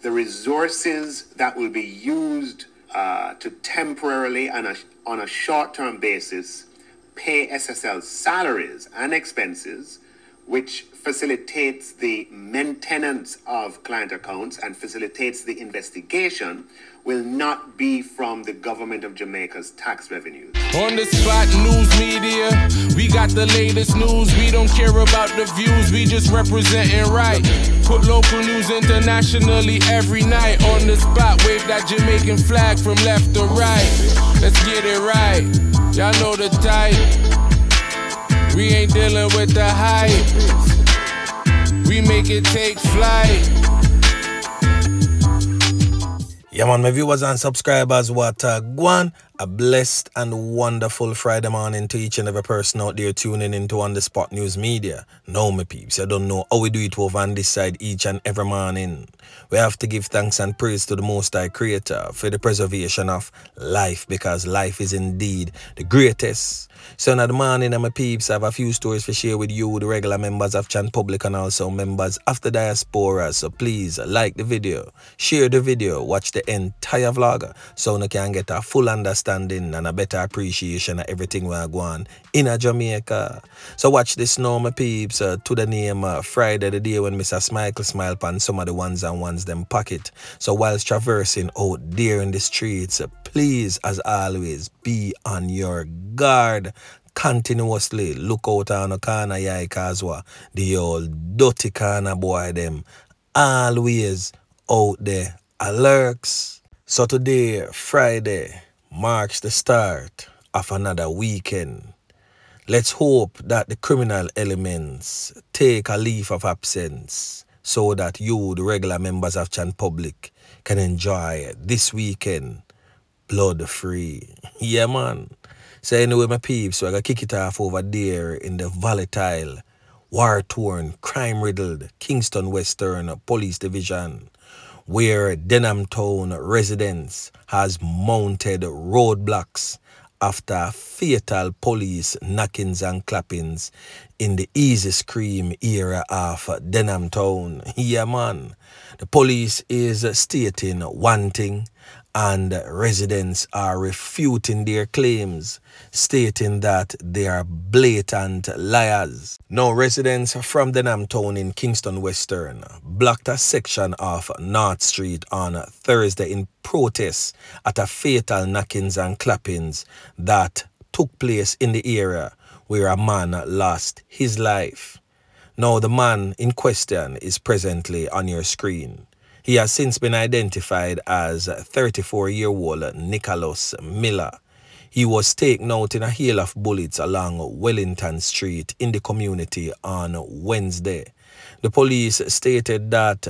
The resources that will be used to temporarily and on a short-term basis pay SSL salaries and expenses, which facilitates the maintenance of client accounts and facilitates the investigation, will not be from the government of Jamaica's tax revenues. On the spot news media, we got the latest news. We don't care about the views, we just representing right. Put local news internationally every night. On the spot, wave that Jamaican flag from left to right. Let's get it right, y'all know the type. We ain't dealing with the hype, we make it take flight. Yeah man, my viewers and subscribers, what Guan, a blessed and wonderful Friday morning to each and every person out there tuning into On The Spot News Media. Now my peeps, you don't know how we do it over on this side each and every morning. We have to give thanks and praise to the Most High Creator for the preservation of life, because life is indeed the greatest. So in the morning, my peeps, I have a few stories to share with you, the regular members of Chan Public and also members of the diaspora. So please like the video, share the video, watch the entire vlog so you can get a full understanding and a better appreciation of everything we are going in Jamaica. So watch this now, my peeps, to the name Friday, the day when Mr. Smile smile pan some of the ones and ones them pocket. So whilst traversing out there in the streets, please, as always, be on your guard. Continuously look out on the corner, yeah, cause the old dirty corner boy them always out there alerts. So today, Friday, marks the start of another weekend. Let's hope that the criminal elements take a leave of absence so that you, the regular members of Chan Public, can enjoy this weekend blood-free. Yeah, man. So anyway, my peeps, so I gotta kick it off over there in the volatile, war-torn, crime-riddled Kingston Western Police Division, where Denham Town residents has mounted roadblocks after fatal police knockings and clappings in the Easy Scream area of Denham Town. Yeah, man. The police is stating one thing, and residents are refuting their claims, stating that they are blatant liars. Now, residents from Denham Town in Kingston Western blocked a section of North Street on Thursday in protest at a fatal knockings and clappings that took place in the area where a man lost his life. Now, the man in question is presently on your screen. He has since been identified as 34-year-old Nicholas Miller. He was taken out in a hail of bullets along Wellington Street in the community on Wednesday. The police stated that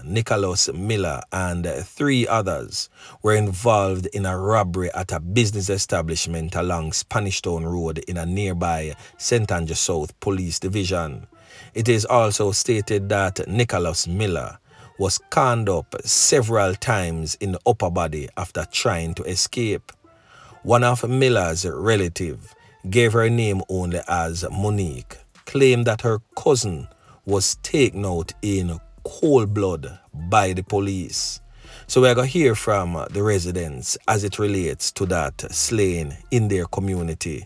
Nicholas Miller, and 3 others were involved in a robbery at a business establishment along Spanish Town Road in a nearby St. Andrew South Police Division. It is also stated that Nicholas Miller was conned up several times in the upper body after trying to escape. One of Miller's relatives gave her name only as Monique, claimed that her cousin was taken out in cold blood by the police. So we're going to hear from the residents as it relates to that slaying in their community.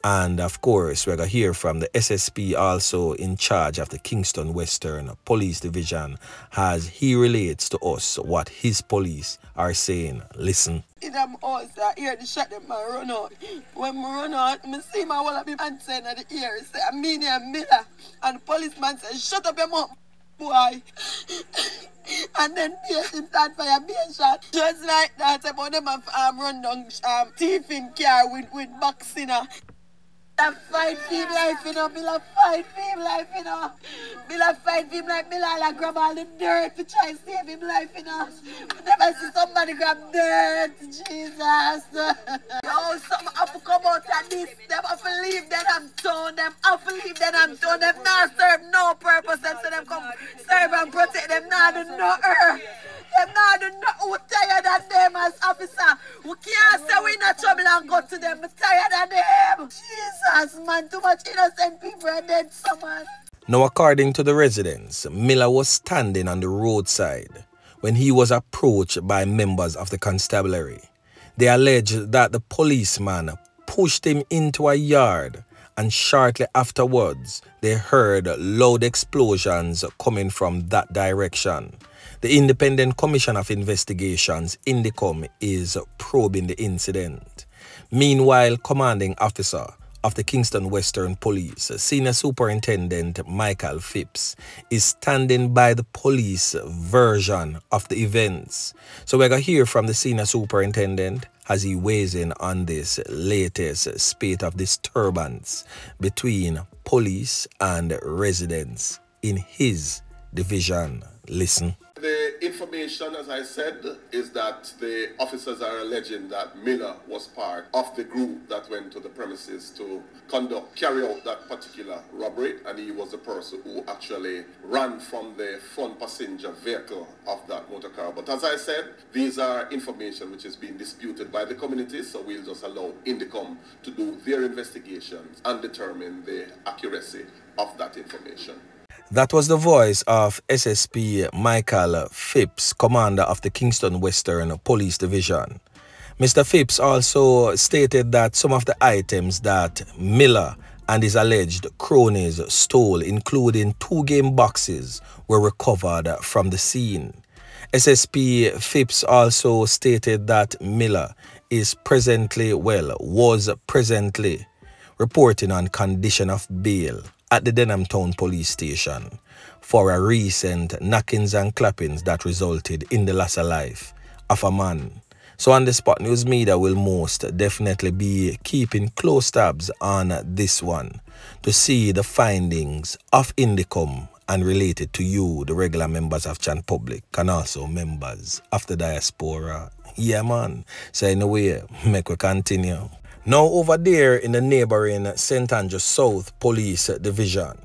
And of course, we're going to hear from the SSP also in charge of the Kingston Western Police Division as he relates to us what his police are saying. Listen. In them house, I hear the shot them man run out. When I run out, I see my wall of the man saying at the ear, say, I mean Miller. And the policeman said, shut up your mouth, boy. And then him start fire be a shot. Just like that, about them have run down thief in car with boxing. I fight for him life, you know. Miller fight for him life, you know. Miller fight for him life. Miller like grab all the dirt to try and save him life, you know. Never see somebody grab dirt, Jesus. Yo, some have to come out of this. Them have to leave Denham Town. Them have to leave Denham Town. Them not serve no purpose. Them so them come serve and protect them. Not do no earth. Them not do no. We're tired of them as officer. We can't say we in a trouble and go to them. We're tired of them. Jesus, man, too much innocent people are dead, so man. Now, according to the residents, Miller was standing on the roadside when he was approached by members of the constabulary. They alleged that the policeman pushed him into a yard, and shortly afterwards they heard loud explosions coming from that direction. The Independent Commission of Investigations, INDECOM, is probing the incident. Meanwhile, commanding officer of the Kingston Western Police, Senior Superintendent Michael Phipps, is standing by the police version of the events. So we're going to hear from the Senior Superintendent as he weighs in on this latest spate of disturbance between police and residents in his division. Listen. The information, as I said, is that the officers are alleging that Miller was part of the group that went to the premises to carry out that particular robbery, and he was the person who actually ran from the front passenger vehicle of that motor car. But as I said, these are information which is being disputed by the community, so we'll just allow INDECOM to do their investigations and determine the accuracy of that information. That was the voice of SSP Michael Phipps, commander of the Kingston Western Police Division. Mr. Phipps also stated that some of the items that Miller and his alleged cronies stole, including 2 game boxes, were recovered from the scene. SSP Phipps also stated that Miller was presently reporting on condition of bail at the Denham Town Police Station for a recent knockings and clappings that resulted in the loss of life of a man. So On the Spot News Media will most definitely be keeping close tabs on this one to see the findings of INDECOM and related to you, the regular members of Chan Public, and also members of the diaspora. Yeah, man. So anyway, make we continue. Now over there in the neighboring St. Andrews South Police Division,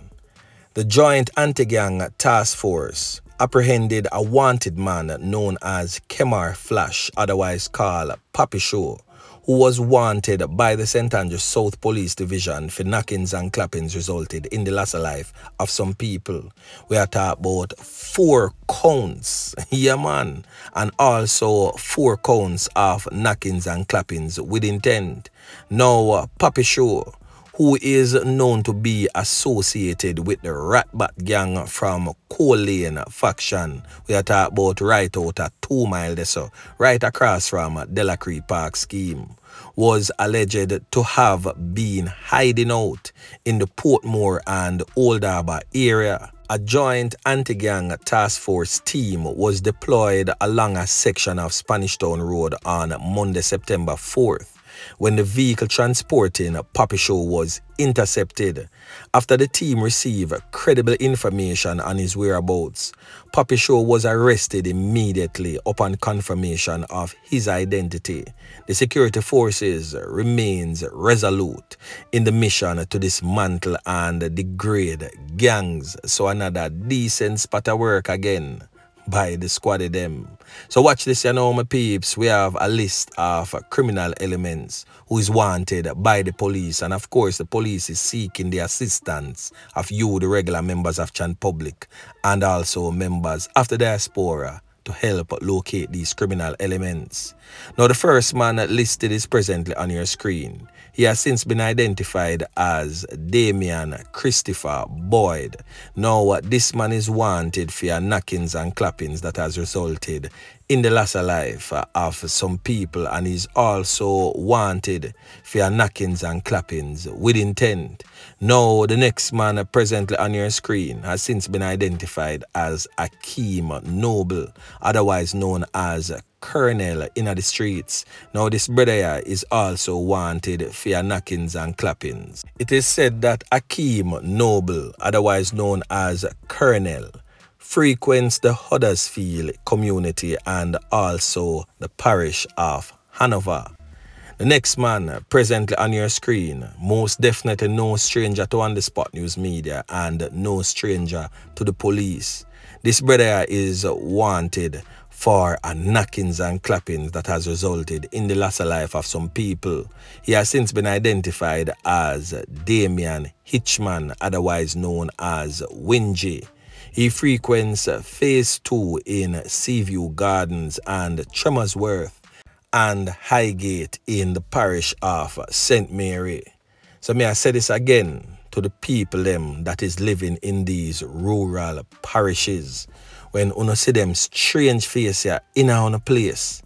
the Joint Anti-Gang Task Force apprehended a wanted man known as Kemar Flash, otherwise called Papi Show, who was wanted by the St. Andrews South Police Division for knockings and clappings resulted in the loss of life of some people. We are talking about 4 counts, yeah man, and also 4 counts of knockings and clappings with intent. Now, Papi Show, who is known to be associated with the Ratbat gang from Coal Lane faction. We are talking about right out at 2 Mile, so right across from Delacree Park scheme, was alleged to have been hiding out in the Portmore and Old Harbour area. A joint anti-gang task force team was deployed along a section of Spanish Town Road on Monday, September 4th. When the vehicle transporting Papi Show was intercepted. After the team received credible information on his whereabouts, Papi Show was arrested immediately upon confirmation of his identity. The security forces remains resolute in the mission to dismantle and degrade gangs. So another decent spot of work again by the squad of them. So watch this, you know, my peeps. We have a list of criminal elements who is wanted by the police, and of course the police is seeking the assistance of you, the regular members of Chan Public, and also members of the diaspora to help locate these criminal elements. Now the first man listed is presently on your screen. He has since been identified as Damian Christopher Boyd. Now, this man is wanted for knockings and clappings that has resulted in the loss of life of some people, and is also wanted for knockings and clappings with intent. Now, the next man presently on your screen has since been identified as Akeem Noble, otherwise known as Colonel in the streets. Now this brother is also wanted for knockings and clappings. It is said that Akeem Noble, otherwise known as Colonel, frequents the Huddersfield community and also the parish of Hanover. The next man presently on your screen, most definitely no stranger to On The Spot News Media and no stranger to the police. This brother is wanted for a knockings and clappings that has resulted in the loss of life of some people. He has since been identified as Damian Hitchman, otherwise known as Wingy. He frequents Phase 2 in Seaview Gardens and Tremorsworth and Highgate in the parish of St. Mary. So may I say this again to the people them that is living in these rural parishes. When you see them strange face here in our place,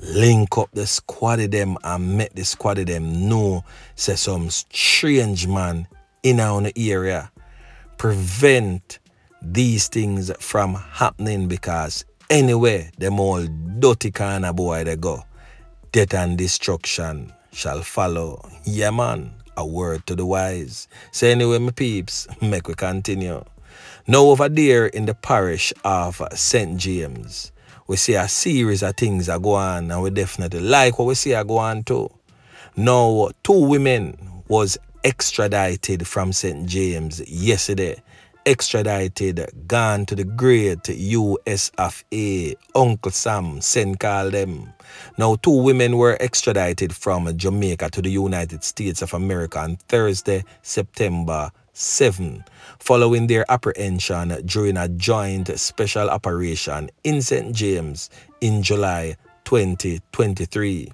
link up the squad of them and make the squad of them know say some strange man in our area. Prevent these things from happening, because anywhere them all dirty kind of boy they go, death and destruction shall follow. Yeah man, a word to the wise. So anyway my peeps, make we continue. Now over there in the parish of St. James, we see a series of things that go on, and we definitely like what we see go on too. Now 2 women was extradited from St. James yesterday. Extradited, gone to the great US of A. Uncle Sam, send call them. Now 2 women were extradited from Jamaica to the United States of America on Thursday, September 7, following their apprehension during a joint special operation in St. James in July 2023.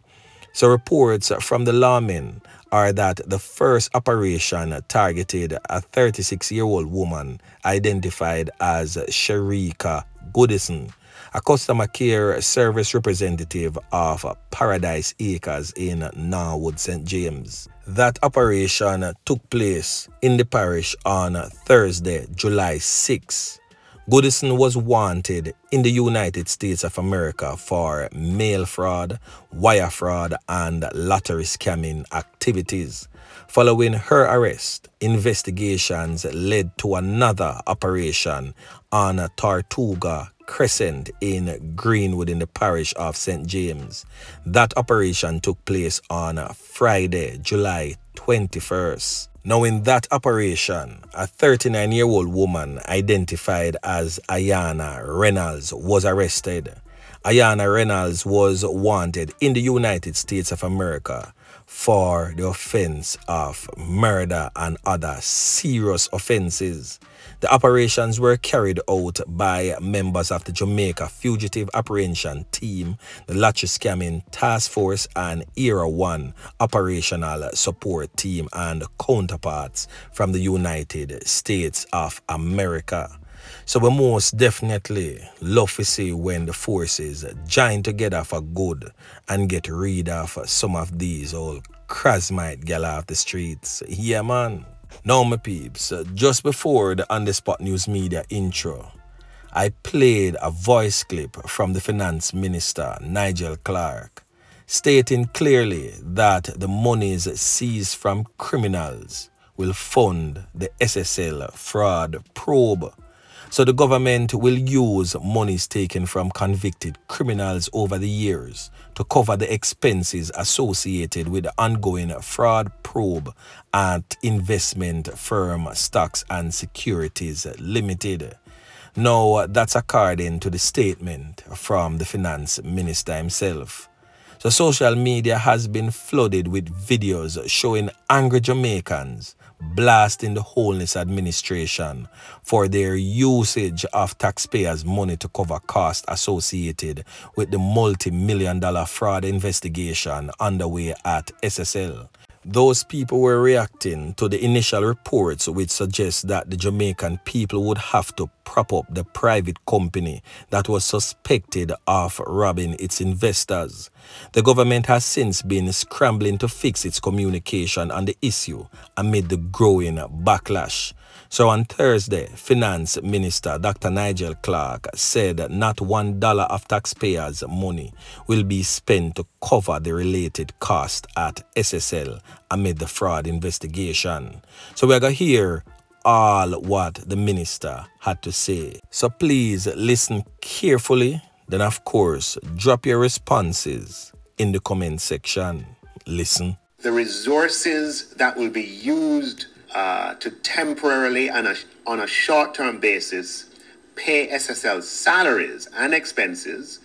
So reports from the lawmen are that the first operation targeted a 36-year-old woman identified as Sereika, a customer care service representative of Paradise Acres in Norwood, St. James. That operation took place in the parish on Thursday, July 6. Goodison was wanted in the United States of America for mail fraud, wire fraud, and lottery scamming activities. Following her arrest, investigations led to another operation on Tortuga Crescent in Greenwood in the parish of St. James. That operation took place on Friday, July 21st. Now in that operation, a 39-year-old woman identified as Iyana Reynolds was arrested. Iyana Reynolds was wanted in the United States of America for the offense of murder and other serious offenses. The operations were carried out by members of the Jamaica Fugitive Apprehension Team, the Lottery Scamming Task Force, and Era 1 Operational Support Team, and counterparts from the United States of America. So we most definitely love to see when the forces join together for good and get rid of some of these old Krasmite gal off the streets. Yeah man. Now my peeps, just before the On The Spot News Media intro, I played a voice clip from the Finance Minister, Nigel Clark, stating clearly that the monies seized from criminals will fund the SSL fraud probe. So the government will use monies taken from convicted criminals over the years to cover the expenses associated with the ongoing fraud probe at investment firm Stocks and Securities Limited. Now, that's according to the statement from the Finance Minister himself. So social media has been flooded with videos showing angry Jamaicans blasting the Holness administration for their usage of taxpayers' money to cover costs associated with the multi-million-dollar fraud investigation underway at SSL. Those people were reacting to the initial reports which suggest that the Jamaican people would have to prop up the private company that was suspected of robbing its investors. The government has since been scrambling to fix its communication on the issue amid the growing backlash. So on Thursday, Finance Minister Dr. Nigel Clark said not $1 of taxpayers' money will be spent to cover the related cost at SSL amid the fraud investigation. So we're going to hear all what the minister had to say. So please listen carefully. Then of course, drop your responses in the comment section. Listen. The resources that will be used to temporarily and on a short-term basis pay SSL salaries and expenses,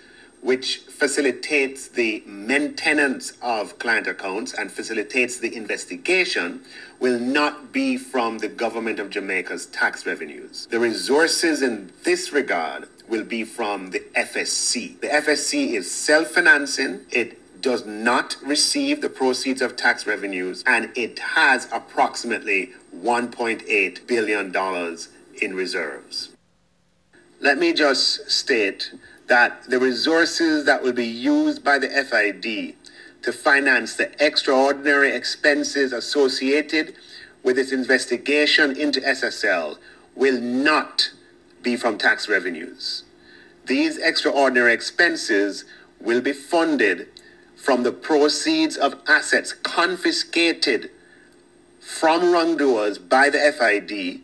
which facilitates the maintenance of client accounts and facilitates the investigation, will not be from the government of Jamaica's tax revenues. The resources in this regard will be from the FSC. The FSC is self-financing. It does not receive the proceeds of tax revenues, and it has approximately $1.8 billion in reserves. Let me just state that the resources that will be used by the FID to finance the extraordinary expenses associated with its investigation into SSL will not be from tax revenues. These extraordinary expenses will be funded from the proceeds of assets confiscated from wrongdoers by the FID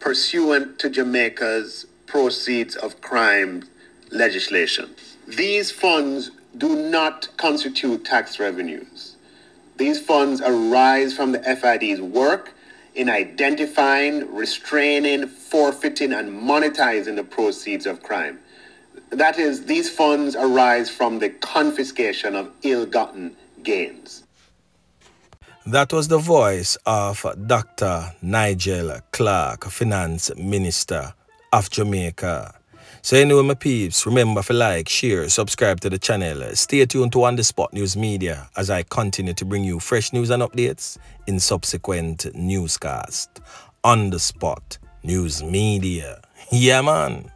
pursuant to Jamaica's proceeds of crime legislation. These funds do not constitute tax revenues. These funds arise from the FID's work in identifying, restraining, forfeiting, and monetizing the proceeds of crime. That is, these funds arise from the confiscation of ill-gotten gains. That was the voice of Dr. Nigel Clark, Finance Minister of Jamaica. So anyway, my peeps, remember to like, share, subscribe to the channel. Stay tuned to On The Spot News Media as I continue to bring you fresh news and updates in subsequent newscasts. On The Spot News Media. Yeah, man.